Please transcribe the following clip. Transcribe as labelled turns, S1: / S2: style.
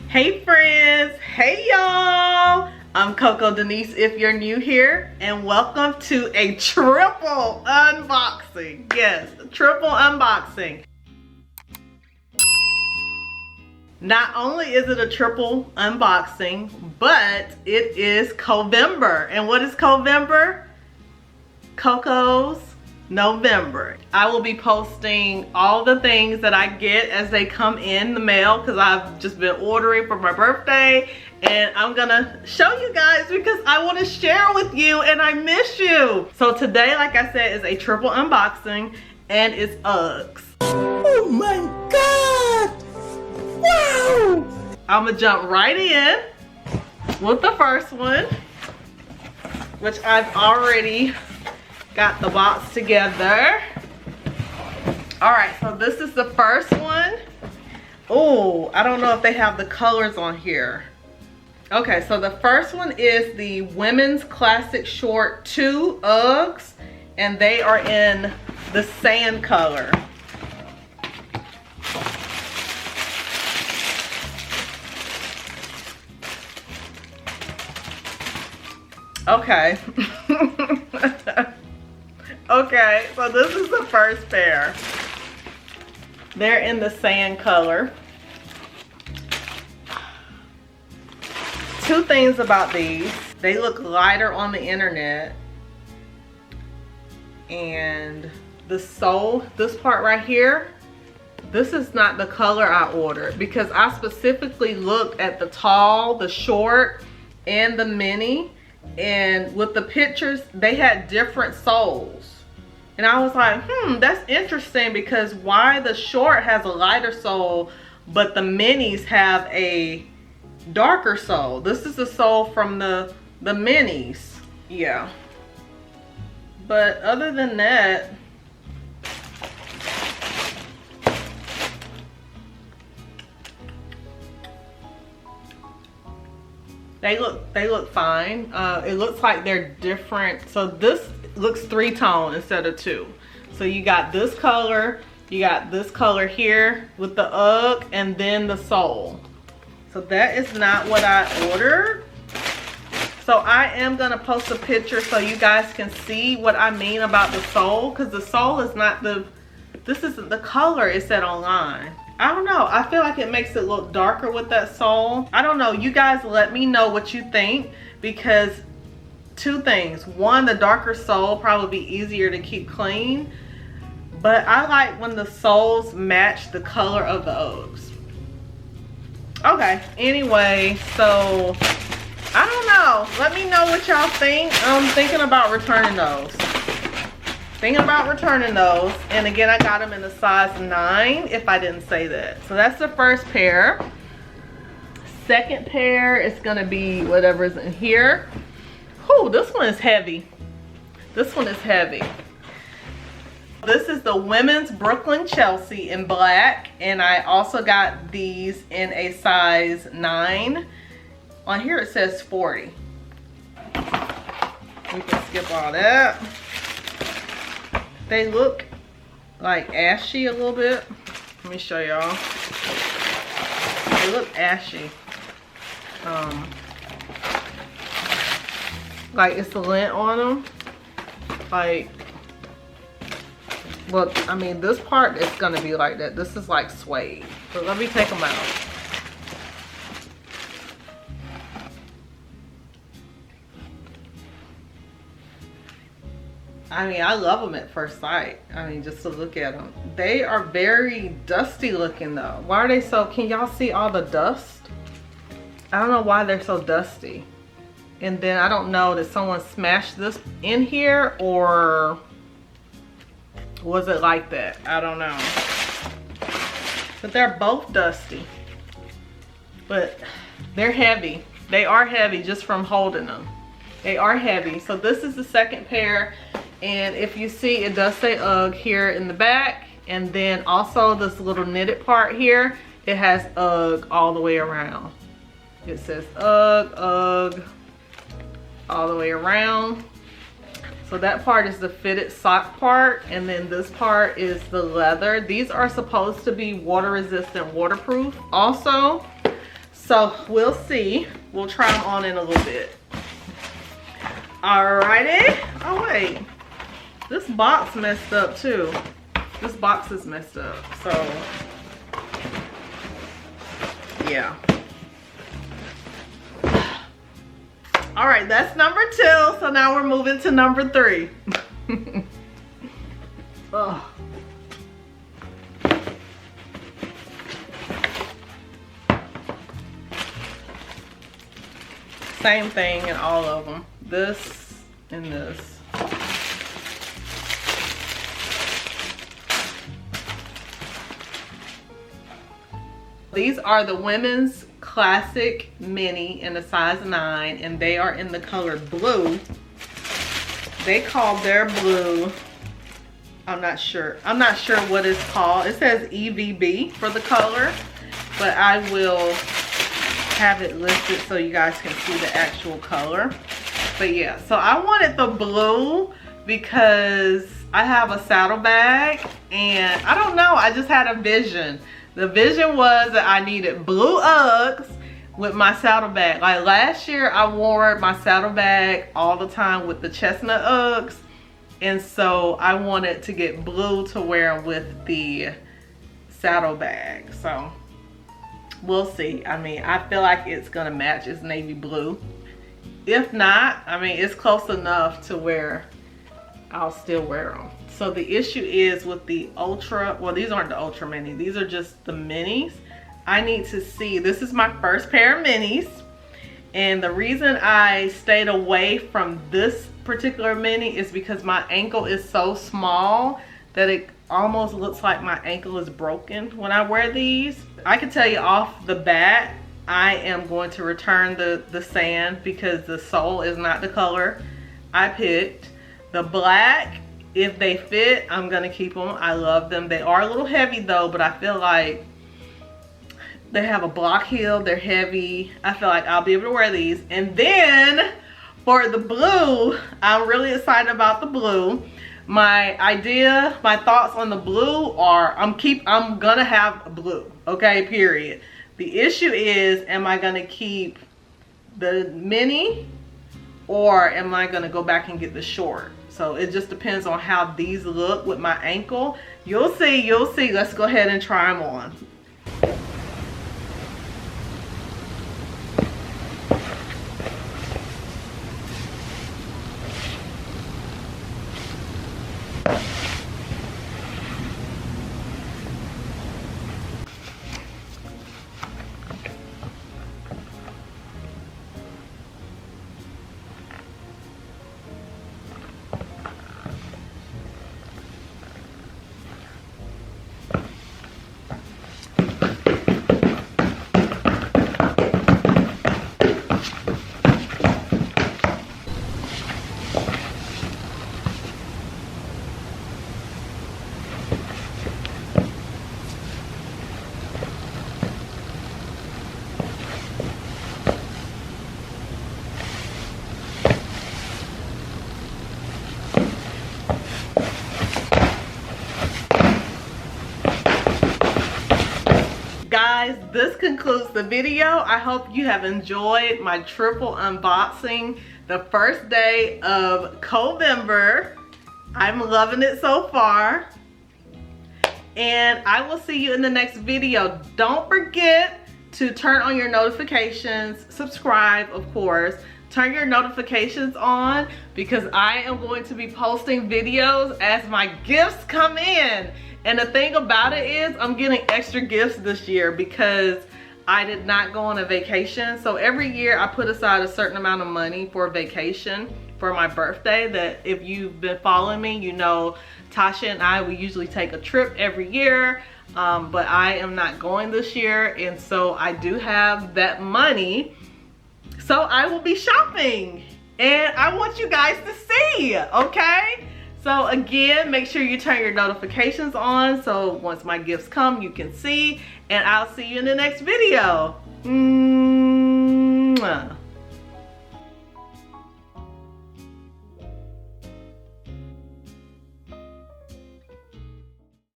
S1: Hey friends, hey y'all. I'm CoCoDenise if you're new here, and welcome to a triple unboxing. Yes, triple unboxing. Not only is it a triple unboxing, but it is CoVember. And what is CoVember? Coco's November. I will be posting all the things that I get as they come in the mail because I've just been ordering for my birthday, and I'm gonna show you guys because I want to share with you and I miss you. So today, like I said, is a triple unboxing and it's Uggs. Oh my god! Wow! I'm gonna jump right in with the first one, which I've already got the box together. All right, so this is the first one. Oh, I don't know if they have the colors on here. Okay, so the first one is the Women's Classic Short 2 Uggs, and they are in the sand color. Okay. Okay, so this is the first pair. They're in the sand color. Two things about these. They look lighter on the internet. And the sole, this part right here, this is not the color I ordered because I specifically looked at the tall, the short, and the mini. And with the pictures, they had different soles. And I was like, that's interesting because why the short has a lighter sole, but the minis have a darker sole. This is the sole from the minis. Yeah. But other than that, they look fine. It looks like they're different. So this looks 3-tone instead of 2. So you got this color, you got this color here with the Ugg, and then the sole. So that is not what I ordered. So I am gonna post a picture so you guys can see what I mean about the sole, because the sole is not this isn't the color it said online. I don't know, I feel like it makes it look darker with that sole. I don't know, you guys let me know what you think, because two things. One, the darker sole probably be easier to keep clean, but I like when the soles match the color of the Uggs. Okay, anyway, so I don't know. Let me know what y'all think. I'm thinking about returning those. And again, I got them in a size 9 if I didn't say that. So that's the first pair. Second pair is gonna be whatever's in here. Oh, this one is heavy. This one is heavy. This is the women's Brooklyn Chelsea in black, and I also got these in a size 9. On here it says 40. We can skip all that. They look like ashy a little bit. Let me show y'all. They look ashy. Like it's the lint on them. Like, look, I mean, this part is gonna be like that. This is like suede. So let me take them out. I mean, I love them at first sight. I mean, just to look at them. They are very dusty looking though. Why are they so, can y'all see all the dust? I don't know why they're so dusty. And then I don't know, did someone smash this in here or was it like that? I don't know. But they're both dusty. But they're heavy. They are heavy just from holding them. They are heavy. So this is the second pair. And if you see, it does say Ugg here in the back. And then also this little knitted part here, it has Ugg all the way around. It says Ugg, Ugg, all the way around. So that part is the fitted sock part, and then this part is the leather. These are supposed to be water resistant, waterproof also. So we'll see. We'll try them on in a little bit. Alrighty. Oh wait, this box messed up too. This box is messed up. So yeah. All right, that's number 2. So now we're moving to number 3. Oh. Same thing in all of them. This and this. These are the women's classic mini in a size 9, and they are in the color blue. They call their blue, I'm not sure what it's called. It says EVB for the color, but I will have it listed so you guys can see the actual color. But yeah, so I wanted the blue because I have a saddlebag, and I don't know, I just had a vision. The vision was that I needed blue Uggs with my saddlebag. Like last year I wore my saddlebag all the time with the chestnut Uggs, and so I wanted to get blue to wear with the saddlebag. So we'll see. I mean, I feel like it's gonna match. It's navy blue. If not, I mean, it's close enough to where I'll still wear them. So the issue is with the ultra, well, these aren't the ultra mini, these are just the minis. I need to see, this is my first pair of minis, and the reason I stayed away from this particular mini is because my ankle is so small that it almost looks like my ankle is broken when I wear these. I can tell you off the bat, I am going to return the sand because the sole is not the color I picked. The black, if they fit, I'm gonna keep them. I love them. They are a little heavy though, but I feel like they have a block heel, they're heavy. I feel like I'll be able to wear these. And then for the blue, I'm really excited about the blue. My thoughts on the blue are I'm gonna have blue, okay, period. The issue is, am I gonna keep the mini or am I gonna go back and get the short? So it just depends on how these look with my ankle. You'll see, you'll see. Let's go ahead and try them on. Guys, this concludes the video. I hope you have enjoyed my triple unboxing, the first day of CoVember. I'm loving it so far, and I will see you in the next video. Don't forget to turn on your notifications, subscribe, of course, turn your notifications on because I am going to be posting videos as my gifts come in. And the thing about it is I'm getting extra gifts this year because I did not go on a vacation. So every year I put aside a certain amount of money for a vacation for my birthday. That if you've been following me, you know Tasha and I, we usually take a trip every year. But I am not going this year, and so I do have that money. So I will be shopping and I want you guys to see, okay? So again, make sure you turn your notifications on so once my gifts come, you can see, and I'll see you in the next video. Mwah.